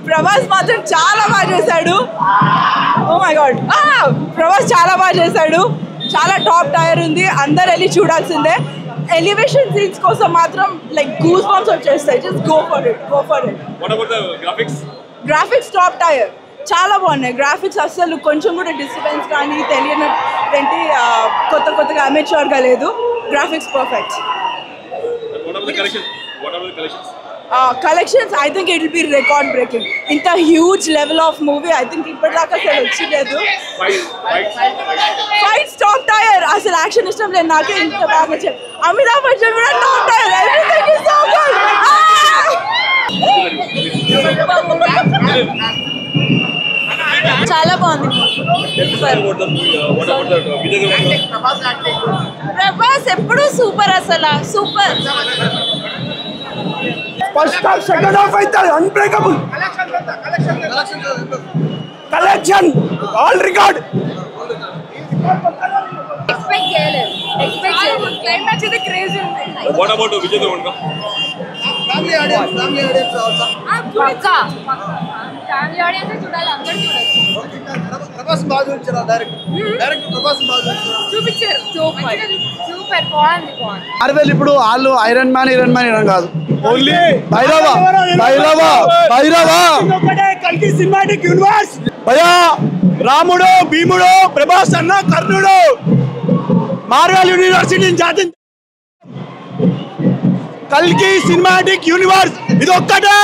ప్రభాస్ మాత్రం చాలా బాగా చేశాడు. ఓ మై గాడ్, ప్రభాస్ చాలా బాగా చేశాడు. చాలా టాప్ టైర్ ఉంది, అందరు వెళ్ళి చూడాల్సిందే. ఎలివేషన్ సీన్స్ కోసం మాత్రం లైక్ గూస్ బంప్స్ వచ్చేస్తాయి. Just go for it. Graphics top tier, చాలా బాగున్నాయి గ్రాఫిక్స్. అసలు కొంచెం కూడా డిస్టర్బెన్స్ కానీ తెలియనటువంటి కొత్తగా అమెచ్యూర్గా లేదు. Graphics perfect. Collections, I think it will be record breaking. Inta huge level of movie, I think ippadaaka asalu vachaledu. Fight top tier. Asal action ishtam le naake inta baga che. Amitabh Bachchan kuda top tier. Everything is so good. చాలా బాగుంది. ప్రభాస్ ఎప్పుడు super, అసలు super. First half second half అయితే unbreakable. Collection all record. Expect చేయలేదు. Climax ఇది crazy ఉంది. What about Vijay Deverakonda? Family audience also. పక్కా family audience చూడాలి, అందరూ చూడాలి. ప్రభాస్ బాగా చూపించారు. డైరెక్ట్ ప్రభాస్ బాగా చూపించారు. సూపర్ బాగుంది. మార్వెల్ ఇప్పుడు వాళ్ళు ఐరన్ మ్యాన్ కాదు, ఓన్లీ భైరవ కల్కి సినిమాటిక్ యూనివర్స్. భయా రాముడు, భీముడు, ప్రభాస్ అన్న కర్ణుడు, మార్వెల్ యూనివర్సిటీ జాతి కల్కి సినిమాటిక్ యూనివర్స్. ఇది ఒక్కటే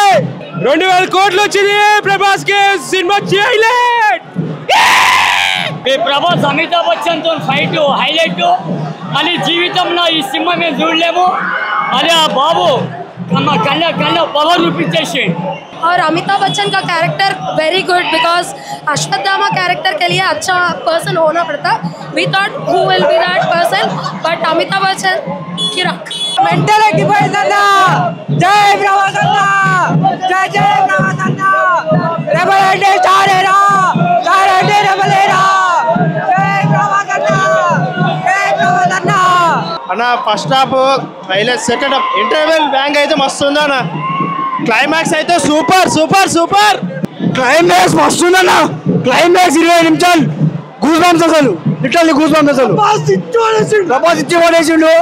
2000 కోట్లు వచ్చింది ప్రభాస్ కి. Cinema highlight. ప్రభాస్ అమితాబ్ బచ్చన్ తో ఫైట్ హైలైట్. మళ్ళీ జీవితంలో ఈ సినిమా మేము చూడలేము. అది ఆ బాబు కళ్ళ పవర్ చూపించేసి. और अमिताभ बच्चन का character very good because Ashwatthama character के लिए अच्छा पर्सन होना पड़ता. We thought who will be that person but Amitabh Bachchan किरक మెంటల్ ఎక్కిపోయిందన్న. జై ప్రభాస్ అన్న, జై ప్రభాస్ అన్న. రెబల్ అంటే స్టారేరా, స్టార్ అంటే రెబలేరా. జై ప్రభాస్ అన్న, జై ప్రభాస్ అన్న. అన్న first half highlight, second half interval bang అయితే మస్తు ఉంది అన్న. క్లైమాక్స్ అయితే సూపర్. క్లైమాక్స్ మస్తు ఉందన్న. క్లైమాక్స్ 20 నిమిషాలు గూస్ బంప్స్, అసలు లిటరల్లీ గూస్ బంప్స్. అసలు ప్రభాస్ ఇచ్చి పడేసిండు.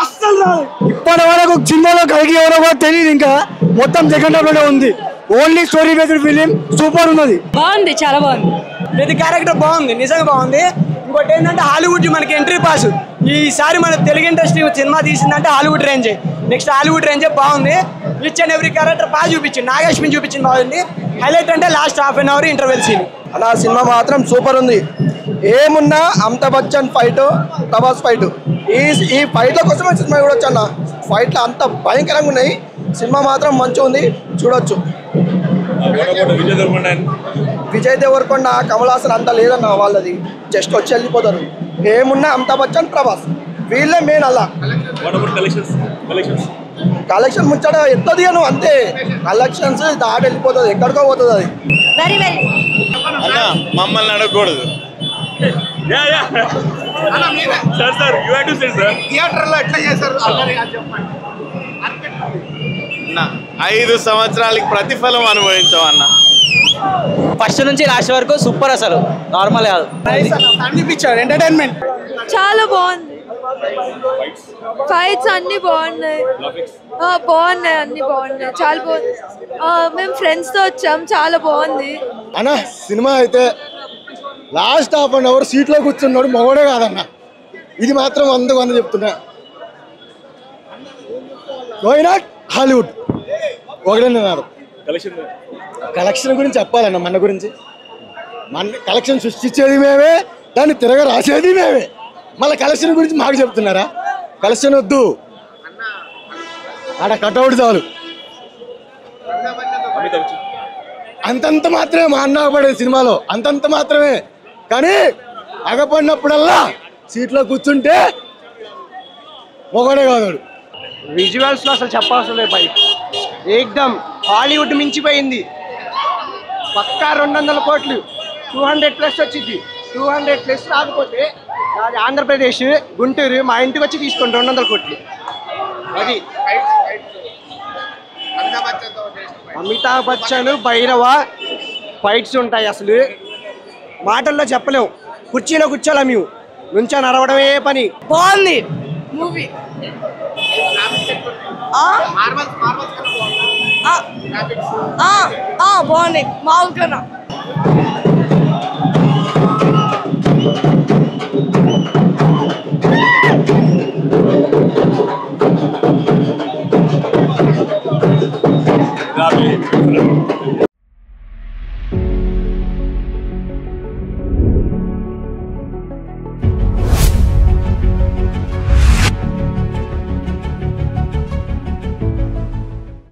అస్సలు రాదు ఇప్పటి వరకు సినిమాలో కలిగి ఎవరో కూడా తెలియదు. ఇంకా మొత్తం సెకండ్ హాఫ్ లోనే ఉంది. Only story based film. Super ఉన్నది, బాగుంది, చాలా బాగుంది. ప్రతి క్యారెక్టర్ బాగుంది, నిజంగా బాగుంది. ఇంకోటి ఏంటంటే హాలీవుడ్ మనకి ఎంట్రీ పాస్. ఈసారి మన తెలుగు ఇండస్ట్రీ సినిమా తీసిందంటే Hollywood range. Next Hollywood range బాగుంది. ఈచ్ అండ్ ఎవ్రీ క్యారెక్టర్ బాగా చూపించింది. నాగేశ్వరి చూపించింది బాగుంది. హైలైట్ అంటే last half an hour interval scene. అలా సినిమా మాత్రం సూపర్ ఉంది. ఏమున్నా అమితాబ్ బచ్చన్ ఫైట్, ప్రభాస్ ఫైట్, ఈ ఫైట్ల కోసమే సినిమా చూడొచ్చు అన్న. ఫైట్లు అంత భయంకరంగా ఉన్నాయి. సినిమా మాత్రం మంచిగా ఉంది, చూడొచ్చు. విజయ్ దేవరకొండ, కమల్ హాసన్ అంత లేదన్న వాళ్ళది. జస్ట్ వచ్చి వెళ్ళిపోతారు. ఏమున్నా అమితాబ్ బచ్చన్, ప్రభాస్ వీళ్ళే మెయిన్. అలా కలెక్షన్ ముచ్చట ఎత్తది అను అంతే. కలెక్షన్స్ దాటి వెళ్ళిపోతుంది, ఎక్కడికో పోతుంది అది. వెరీ వెరీ అన్న మమ్మల్ని అడగకూడదు. థియేటర్లో ఎట్లా చేశారు? 5 సంవత్సరాలకి ప్రతిఫలం అనుభవించాం అన్న. ఫస్ట్ నుంచి లాస్ట్ వరకు సూపర్, అసలు నార్మల్ కాదు. పిక్చర్ ఎంటర్టైన్మెంట్ చాలా బాగుంది. ఫైట్స్ అన్ని బాగున్నాయి, అన్ని బాగున్నాయి, చాలా బాగుంది. మేము ఫ్రెండ్స్తో వచ్చాం, చాలా బాగుంది అన్న. సినిమా అయితే లాస్ట్ హాఫ్ అన్ అవర్ సీట్లో కూర్చున్నాడు మగోడే కాదన్న. ఇది మాత్రం 100 చెప్తున్నా. Why not Hollywood ఒకటన్నారు. కలెక్షన్ గురించి చెప్పాలన్న. మన గురించి కలెక్షన్ సృష్టించేది మేమే, దాన్ని తిరగ రాసేది మేమే. మళ్ళీ కలెక్షన్ గురించి మాకు చెప్తున్నారా? కలెక్షన్ వద్దు, ఆడ కట్అవుట్ చాలు. అంతంత మాత్రమే మా అన్న పడేది సినిమాలో, అంతంత మాత్రమే. కానీ అగపడినప్పుడల్లా సీట్లో కూర్చుంటే ఒకడే కాదు. విజువల్స్లో అసలు చెప్పాల్సిన పై ఏకదమ్ హాలీవుడ్ మించిపోయింది. పక్కా 200 కోట్లు, 200+ వచ్చింది. 200+ రాకపోతే అది ఆంధ్రప్రదేశ్, గుంటూరు మా ఇంటికి వచ్చి తీసుకోండి 200 కోట్లు. అది అమితాబ్ బచ్చన్ భైరవ ఫైట్స్ ఉంటాయి అసలు మాటల్లో చెప్పలేము. కుర్చీలో కూర్చోలేం మేము, నుంచో నడవడమే పని. బాగుంది మూవీ. బాగున్నాయి మామూలు కన్నా.